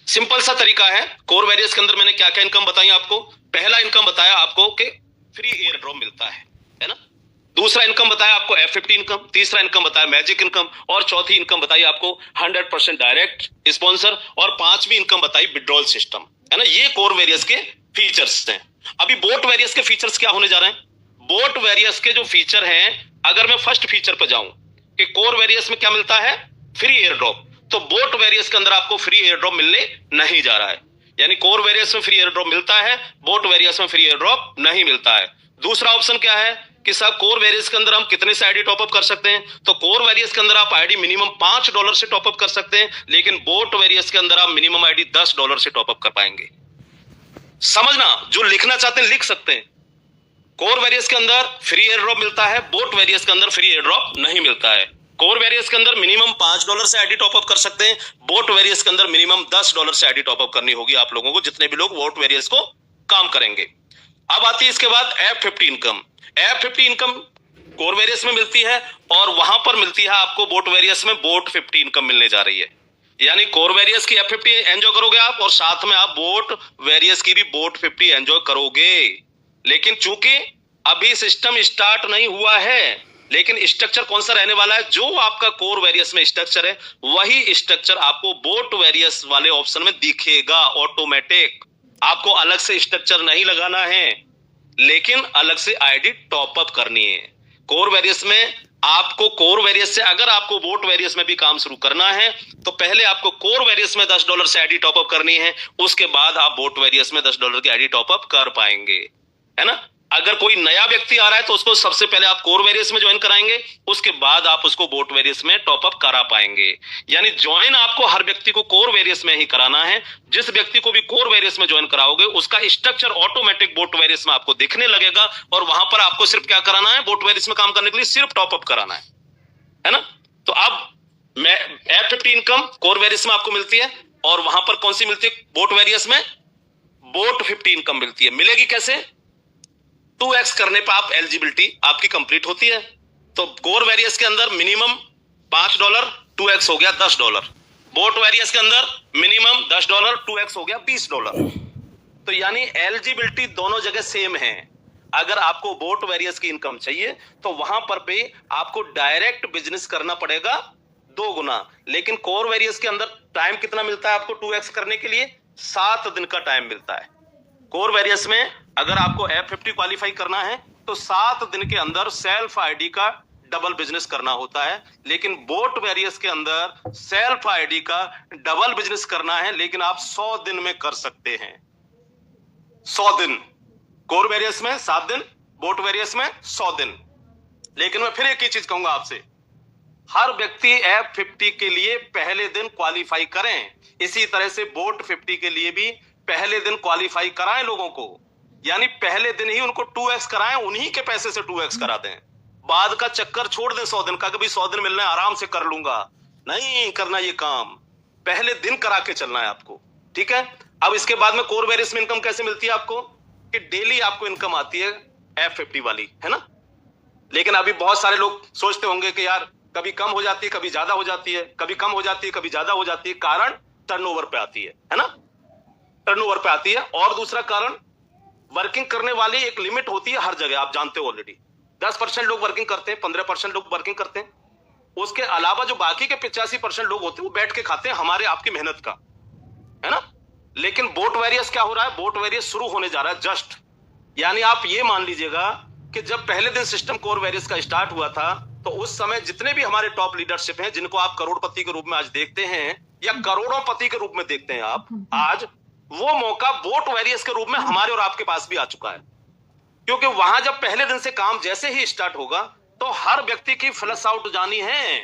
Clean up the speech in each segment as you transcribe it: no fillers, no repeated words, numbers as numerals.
Simple सा तरीका है। कोर वेरियस के अंदर मैंने क्या क्या इनकम बताई आपको। पहला इनकम बताया आपको कि फ्री एयर ड्रॉप मिलता है ना। दूसरा इनकम बताया आपको F50 इनकम। तीसरा इनकम बताया मैजिक इनकम। और चौथी इनकम बताई आपको 100% डायरेक्ट स्पॉन्सर। और पांचवी इनकम बताई विड्रॉल सिस्टम, है ना। ये कोर वेरियस के फीचर्स हैं। अभी बोट वेरियस के फीचर्स क्या होने जा रहे हैं। बोट वेरियस के जो फीचर हैं, अगर मैं फर्स्ट फीचर पर जाऊं कि कोर वेरियस में क्या मिलता है, फ्री एयर ड्रॉप, तो बोट वेरियस के अंदर आपको फ्री एयर ड्रॉप मिलने नहीं जा रहा है। यानी कोर वेरियस में फ्री एयर ड्रॉप मिलता है, बोट वेरियस में फ्री एयर ड्रॉप नहीं मिलता है। दूसरा ऑप्शन क्या है कि साहब कोर वेरियस के अंदर हम कितने से आईडी टॉपअप कर सकते हैं, तो कोर वेरियस के अंदर आप आईडी मिनिमम $5 से टॉपअप कर सकते हैं, लेकिन बोट वेरियस के अंदर आप मिनिमम आईडी $10 से टॉपअप कर पाएंगे। समझना, जो लिखना चाहते हैं लिख सकते हैं। कोर वेरियस के अंदर फ्री एयर ड्रॉप मिलता है, बोट वेरियस के अंदर फ्री एयर ड्रॉप नहीं मिलता है। कोर वेरियस के अंदर मिनिमम $5 से आईडी टॉपअप कर सकते हैं, बोट वेरियस के अंदर मिनिमम $10 से आईडी टॉपअप करनी होगी आप लोगों को, जितने भी लोग बोट वेरियस को काम करेंगे। अब आती है इसके बाद F50 income. F50 income core various में मिलती है और वहां पर मिलती है आपको बोट वेरियस में बोट 50 इनकम मिलने जा रही है। यानी कोर वेरियस की F50 एंजॉय करोगे आप और साथ में आप बोट वेरियस की भी बोट 50 एंजॉय करोगे। लेकिन चूंकि अभी सिस्टम स्टार्ट नहीं हुआ है, लेकिन स्ट्रक्चर कौन सा रहने वाला है, जो आपका कोर वेरियस में स्ट्रक्चर है वही स्ट्रक्चर आपको बोट वेरियस वाले ऑप्शन में दिखेगा ऑटोमेटिक। आपको अलग से स्ट्रक्चर नहीं लगाना है, लेकिन अलग से आईडी टॉपअप करनी है। कोर वेरियस में आपको कोर वेरियस से अगर आपको बोट वेरियस में भी काम शुरू करना है तो पहले आपको कोर वेरियस में $10 से आईडी टॉपअप करनी है, उसके बाद आप बोट वेरियस में $10 की आईडी टॉपअप कर पाएंगे, है ना। अगर कोई नया व्यक्ति आ रहा है तो उसको सबसे पहले आप कोर वेरियस में ज्वाइन कराएंगे, उसके बाद आप उसको बोट वेरियस में टॉपअप करा पाएंगे। यानी ज्वाइन आपको हर व्यक्ति को कोर वेरियस में ही कराना है। जिस व्यक्ति को भी कोर वेरियस में ज्वाइन कराओगे उसका स्ट्रक्चर ऑटोमेटिक बोट वेरियस में आपको दिखने लगेगा और वहां पर आपको सिर्फ क्या कराना है, बोट वेरियस में काम करने के लिए सिर्फ टॉपअप कराना है ना। तो अब मैं F50 इनकम कोर वेरियस में आपको मिलती है और वहां पर कौन सी मिलती है, बोट वेरियस में बोट 50 इनकम मिलती है। मिलेगी कैसे, 2x करने पर आप एलिजिबिलिटी आपकी कंप्लीट होती है। तो कोर वेरियस के अंदर मिनिमम $5, 2x हो गया $10। बोट वेरियस के अंदर मिनिमम $10, 2x हो गया $20। तो यानी एलिजिबिलिटी दोनों जगह सेम है। अगर आपको बोट वेरियस की इनकम चाहिए तो वहां पर भी आपको डायरेक्ट बिजनेस करना पड़ेगा 2 गुना। लेकिन कोर वेरियस के अंदर टाइम कितना मिलता है आपको 2x करने के लिए, 7 दिन का टाइम मिलता है। कोर वेरियस में अगर आपको F50 क्वालिफाई करना है तो 7 दिन के अंदर सेल्फ आईडी का डबल बिजनेस करना होता है। लेकिन बोट वेरियस के अंदर सेल्फ आईडी का डबल बिजनेस करना है, लेकिन आप 100 दिन में कर सकते हैं। 100 दिन कोर वेरियस में, 7 दिन बोट वेरियस में 100 दिन। लेकिन मैं फिर एक ही चीज कहूंगा आपसे, हर व्यक्ति F50 के लिए पहले दिन क्वालिफाई करें। इसी तरह से बोट 50 के लिए भी पहले दिन क्वालिफाई कराएं लोगों को, यानी पहले दिन ही उनको 2x कराएं, उन्हीं के पैसे से 2x करा दें। बाद का चक्कर छोड़ दें 100 दिन का, कभी 100 दिन मिलना है आराम से कर लूंगा, नहीं करना ये काम। पहले दिन करा के चलना है आपको, ठीक है। अब इसके बाद में कोर वेरियस में इनकम कैसे मिलती है आपको, कि डेली आपको इनकम आती है F50 वाली, है ना। लेकिन अभी बहुत सारे लोग सोचते होंगे कि यार कभी कम हो जाती है, कभी ज्यादा हो जाती है, कभी कम हो जाती है, कभी ज्यादा हो जाती है। कारण टर्नओवर पे आती है ना, टर्नओवर पे आती है। और दूसरा कारण, वर्किंग करने वाली एक लिमिट होती है हर जगह, आप जानते हो ऑलरेडी। 10% लोग वर्किंग करते हैं, 15% लोग वर्किंग करते हैं। उसके अलावा जो बाकी के 85% लोग होते हैं वो बैठ के खाते हैं हमारे आपकी मेहनत का, है ना। लेकिन बोट वेरियस क्या हो रहा है, बोट वेरियस शुरू होने जा रहा है जस्ट। यानी आप ये मान लीजिएगा कि जब पहले दिन सिस्टम कोर वेरियस का स्टार्ट हुआ था तो उस समय जितने भी हमारे टॉप लीडरशिप हैं, जिनको आप करोड़पति के रूप में आज देखते हैं या करोड़ों पति के रूप में देखते हैं आप आज, वो मौका बोट वेरियस के रूप में हमारे और आपके पास भी आ चुका है। क्योंकि वहां जब पहले दिन से काम जैसे ही स्टार्ट होगा तो हर व्यक्ति की फ्लश आउट जानी है,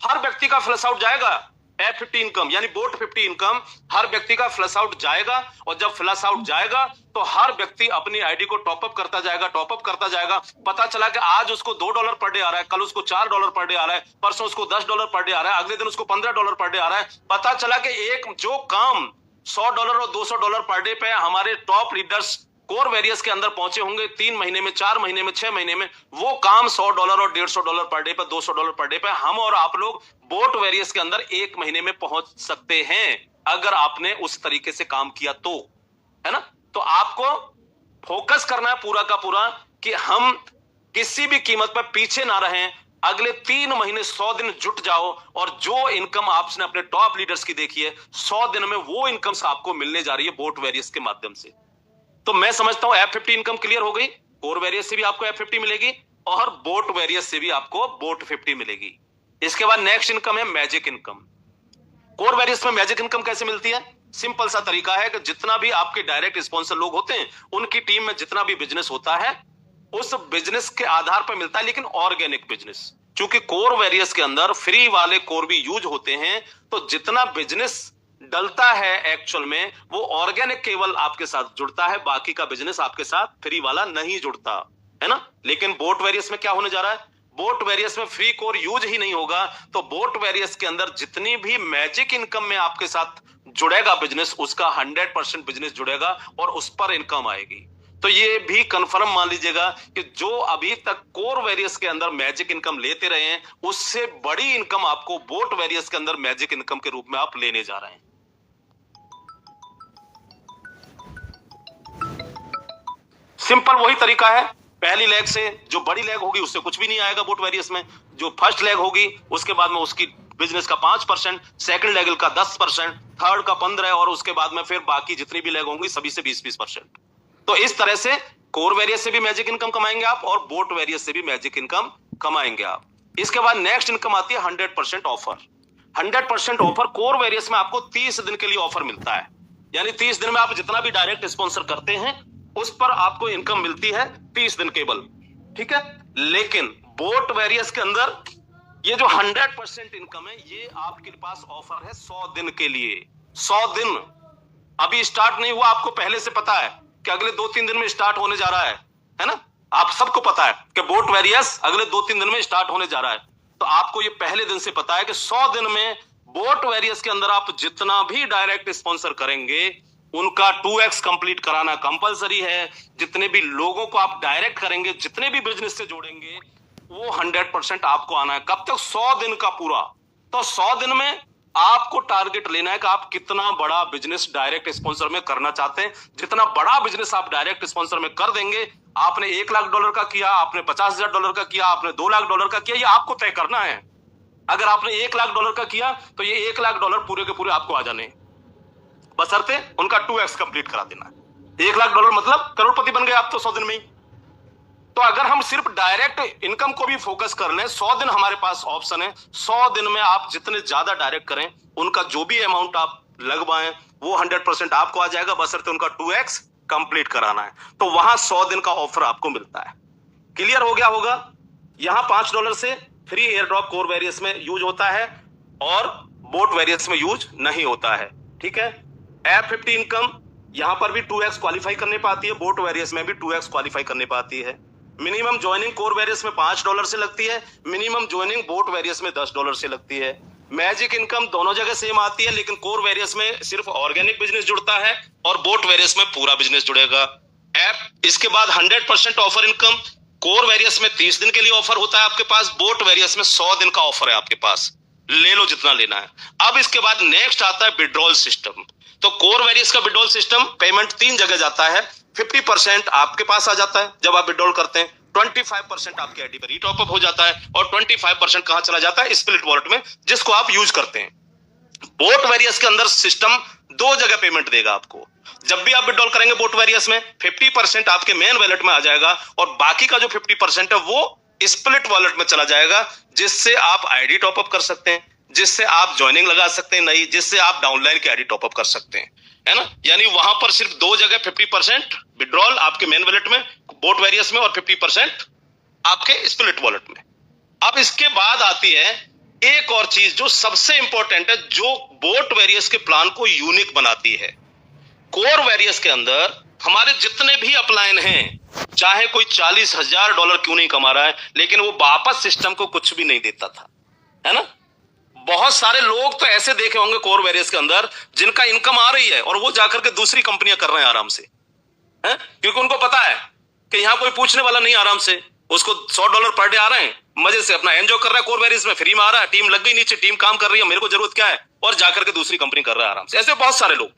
हर व्यक्ति का फ्लश आउट जाएगा। F50 इनकम यानी बोट 50 इनकम हर व्यक्ति का फ्लश आउट जाएगा, और जब फ्लश आउट जाएगा तो हर व्यक्ति अपनी आईडी को टॉपअप करता जाएगा, टॉपअप करता जाएगा। पता चला कि आज उसको $2 पर डे आ रहा है, कल उसको $4 पर डे आ रहा है, परसों उसको $10 पर डे आ रहा है, अगले दिन उसको $15 पर डे आ रहा है। पता चला कि एक जो काम $100 और $200 पर डे पे हमारे टॉप लीडर्स कोर वेरियस के अंदर पहुंचे होंगे 3 महीने में, 4 महीने में, 6 महीने में, वो काम $100 और $150 पर डे पर, $200 पर डे पे हम और आप लोग बोट वेरियस के अंदर 1 महीने में पहुंच सकते हैं। अगर आपने उस तरीके से काम किया तो, है ना। तो आपको फोकस करना है पूरा का पूरा कि हम किसी भी कीमत पर पीछे ना रहें। अगले 3 महीने 100 दिन जुट जाओ और जो इनकम आपने अपने टॉप लीडर्स की देखी है 100 दिन में वो इनकम आपको मिलने जा रही है बोट वेरियस के माध्यम से। तो मैं समझता हूं F50 इनकम क्लियर हो गई। कोर वेरियस से भी आपको F50 मिलेगी और बोट वेरियस से भी आपको बोट 50 मिलेगी। इसके बाद नेक्स्ट इनकम है मैजिक इनकम। कोर वेरियस में मैजिक इनकम कैसे मिलती है? सिंपल सा तरीका है कि जितना भी आपके डायरेक्ट स्पॉन्सर लोग होते हैं उनकी टीम में जितना भी बिजनेस होता है उस बिजनेस के आधार पर मिलता है, लेकिन ऑर्गेनिक बिजनेस। क्योंकि कोर वेरियस के अंदर फ्री वाले कोर भी यूज होते हैं, तो जितना बिजनेस डलता है एक्चुअल में वो ऑर्गेनिक केवल आपके साथ जुड़ता है, बाकी का बिजनेस आपके साथ फ्री वाला नहीं जुड़ता, है ना। लेकिन बोट वेरियस में क्या होने जा रहा है? बोट वेरियस में फ्री कोर यूज ही नहीं होगा, तो बोट वेरियस के अंदर जितनी भी मैजिक इनकम में आपके साथ जुड़ेगा बिजनेस, उसका 100% बिजनेस जुड़ेगा और उस पर इनकम आएगी। तो ये भी कंफर्म मान लीजिएगा कि जो अभी तक कोर वेरियस के अंदर मैजिक इनकम लेते रहे हैं उससे बड़ी इनकम आपको बोट वेरियस के अंदर मैजिक इनकम के रूप में आप लेने जा रहे हैं। सिंपल वही तरीका है। पहली लेग से जो बड़ी लेग होगी उससे कुछ भी नहीं आएगा बोट वेरियस में। जो फर्स्ट लेग होगी उसके बाद में उसकी बिजनेस का 5%, सेकंड लेग का 10%, थर्ड का 15% और उसके बाद में फिर बाकी जितनी भी लेग होंगी सभी से 20-20%। तो इस तरह से कोर वेरियस से भी मैजिक इनकम कमाएंगे आप और बोट वेरियस से भी मैजिक इनकम कमाएंगे आप। इसके बाद नेक्स्ट इनकम आती है 100% ऑफर। 100% ऑफर कोर वेरियस में आपको 30 दिन के लिए ऑफर मिलता है, यानी 30 दिन में आप जितना भी डायरेक्ट स्पॉन्सर करते हैं उस पर आपको इनकम मिलती है 30 दिन केवल, ठीक है। लेकिन बोट वेरियस के अंदर ये जो 100% इनकम है ये आपके पास ऑफर है 100 दिन के लिए। 100 दिन अभी स्टार्ट नहीं हुआ, आपको पहले से पता है कि अगले 2-3 दिन में स्टार्ट होने जा रहा है ना। आप सबको पता है कि बोट वेरियस अगले 2-3 दिन में स्टार्ट होने जा रहा है, तो आपको ये पहले दिन से पता है कि 100 दिन में बोट वेरियस के अंदर आप जितना भी डायरेक्ट स्पॉन्सर करेंगे उनका 2x कंप्लीट कराना कंपलसरी है। जितने भी लोगों को आप डायरेक्ट करेंगे, जितने भी बिजनेस से जोड़ेंगे, वो 100% आपको आना है। कब तक? 100 दिन का पूरा। तो 100 दिन में आपको टारगेट लेना है कि आप कितना बड़ा बिजनेस डायरेक्ट स्पॉन्सर में करना चाहते हैं। जितना बड़ा बिजनेस आप डायरेक्ट स्पॉन्सर में कर देंगे, आपने $1 लाख का किया, आपने $50,000 का किया, आपने $2 लाख का किया, ये आपको तय करना है। अगर आपने $1 लाख का किया तो ये $1 लाख पूरे के पूरे आपको आ जाने, बशर्ते उनका 2x कंप्लीट करा देना है। $1 लाख मतलब करोड़पति बन गए आप तो 100 दिन में ही। तो अगर हम सिर्फ डायरेक्ट इनकम को भी फोकस कर लें, 100 दिन हमारे पास ऑप्शन है। 100 दिन में आप जितने ज्यादा डायरेक्ट करें उनका जो भी अमाउंट आप लगवाएं वो 100% आपको आ जाएगा, बशर्ते उनका 2x कंप्लीट कराना है। तो वहां 100 दिन का ऑफर आपको मिलता है। क्लियर हो गया होगा। यहां $5 से free air drop core various में यूज होता है और बोट वेरियस में यूज नहीं होता है, ठीक है। F50 इनकम यहां पर भी 2x क्वालिफाई करने पाती है, बोट वेरियस में भी 2x क्वालिफाई करने पाती है। मिनिमम ज्वाइनिंग कोर वेरियस में $5 से लगती है, मिनिमम ज्वाइनिंग बोट वेरियस में $10 से लगती है। मैजिक इनकम दोनों जगह सेम आती है, लेकिन कोर वेरियस में सिर्फ ऑर्गेनिक बिजनेस जुड़ता है और बोट वेरियस में पूरा बिजनेस जुड़ेगा। इसके बाद 100% ऑफर इनकम कोर वेरियस में 30 दिन के लिए ऑफर होता है आपके पास, बोट वेरियस में 100 दिन का ऑफर है आपके पास, ले लो जितना लेना है। अब इसके बाद नेक्स्ट आता है विड्रॉल सिस्टम। तो कोर वेरियस का विड्रॉल सिस्टम पेमेंट 3 जगह जाता है। 50% आपके पास आ जाता है जब आप विड्रॉल करते हैं, 25% आपके आईडी पर रीटॉपअप हो जाता है और 25% कहां चला जाता है? स्प्लिट वॉलेट में, जिसको आप यूज करते हैं। बोट वेरियस के अंदर सिस्टम 2 जगह पेमेंट देगा आपको। जब भी आप विड्रॉल करेंगे बोट वेरियस में 50% आपके मेन वॉलेट में आ जाएगा और बाकी का जो 50% है वो स्प्लिट वॉलेट में चला जाएगा, जिससे आप आईडी टॉपअप कर सकते हैं, जिससे आप ज्वाइनिंग लगा सकते हैं नई, जिससे आप डाउनलाइन की आईडी टॉपअप कर सकते हैं, है ना। यानी वहां पर सिर्फ 2 जगह 50% विड्रॉल आपके मेन वॉलेट में बोट वेरियस में और 50% आपके स्प्लिट वॉलेट में। अब इसके बाद आती है एक और चीज जो सबसे इंपॉर्टेंट है, जो बोट वेरियस के प्लान को यूनिक बनाती है। कोर वेरियस के अंदर हमारे जितने भी अपलाइन हैं, चाहे कोई $40,000 क्यों नहीं कमा रहा है, लेकिन वो वापस सिस्टम को कुछ भी नहीं देता था, है ना। बहुत सारे लोग तो ऐसे देखे होंगे कोर वेरियस के अंदर जिनका इनकम आ रही है और वो जाकर के दूसरी कंपनियां कर रहे हैं आराम से, है? क्योंकि उनको पता है कि यहां कोई पूछने वाला नहीं, आराम से उसको $100 पर डे आ रहे हैं, मजे से अपना एंजॉय कर रहा है। कोर वेरियस में फ्री में आ रहा है, टीम लग गई नीचे, टीम काम कर रही है, मेरे को जरूरत क्या है? और जाकर के दूसरी कंपनी कर रहा है आराम से। ऐसे बहुत सारे लोग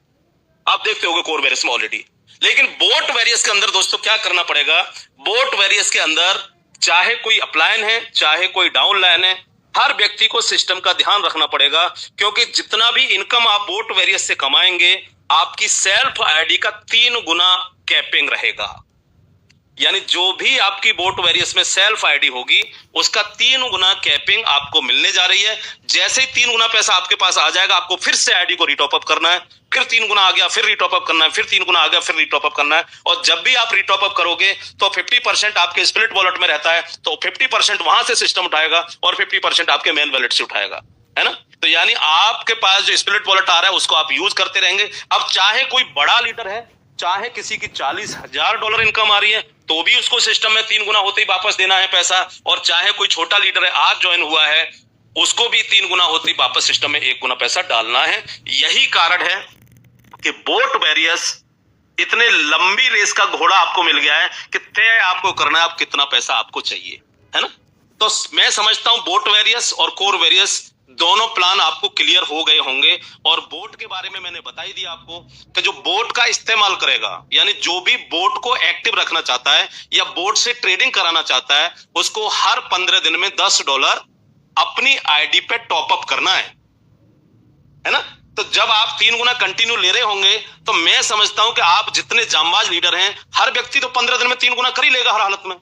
आप देखते होंगे कोर वेरियस में ऑलरेडी। लेकिन बोट वेरियस के अंदर दोस्तों क्या करना पड़ेगा, बोट वेरियस के अंदर चाहे कोई अपलाइन है चाहे कोई डाउनलाइन है, हर व्यक्ति को सिस्टम का ध्यान रखना पड़ेगा, क्योंकि जितना भी इनकम आप बोट वेरियस से कमाएंगे आपकी सेल्फ आईडी का 3 गुना कैपिंग रहेगा। यानी जो भी आपकी बोट वेरियस में सेल्फ आईडी होगी उसका 3 गुना कैपिंग आपको मिलने जा रही है। जैसे ही 3 गुना पैसा आपके पास आ जाएगा आपको फिर से आईडी को रिटॉप अप करना है, फिर 3 गुना आ गया फिर रिटॉप अप करना है, फिर 3 गुना आ गया फिर रिटॉप अप करना है। और जब भी आप रिटॉप अप करोगे तो 50% आपके स्प्लिट वॉलेट में रहता है, तो 50% वहां से सिस्टम उठाएगा और 50% आपके मेन वॉलेट से उठाएगा, है ना। तो यानी आपके पास जो स्प्लिट वॉलेट आ रहा है उसको आप यूज करते रहेंगे। अब चाहे कोई बड़ा लीडर है, चाहे किसी की $40,000 इनकम आ रही है तो भी उसको सिस्टम में 3 गुना होते ही वापस देना है पैसा, और चाहे कोई छोटा लीडर है आज ज्वाइन हुआ है उसको भी 3 गुना होते ही वापस सिस्टम में 1 गुना पैसा डालना है। यही कारण है कि बोट वेरियस इतने लंबी रेस का घोड़ा आपको मिल गया है कि तय आपको करना है आप कितना पैसा आपको चाहिए, है ना। तो मैं समझता हूं बोट वेरियस और कोर वेरियस दोनों प्लान आपको क्लियर हो गए होंगे। और बोट के बारे में मैंने बता ही दिया आपको कि जो बोट का इस्तेमाल करेगा, यानी जो भी बोट को एक्टिव रखना चाहता है या बोट से ट्रेडिंग कराना चाहता है उसको हर 15 दिन में $10 अपनी आईडी पे टॉप अप करना है ना। तो जब आप 3 गुना कंटिन्यू ले रहे होंगे तो मैं समझता हूं कि आप जितने जांबाज लीडर हैं हर व्यक्ति तो 15 दिन में 3 गुना कर ही लेगा हर हालत में।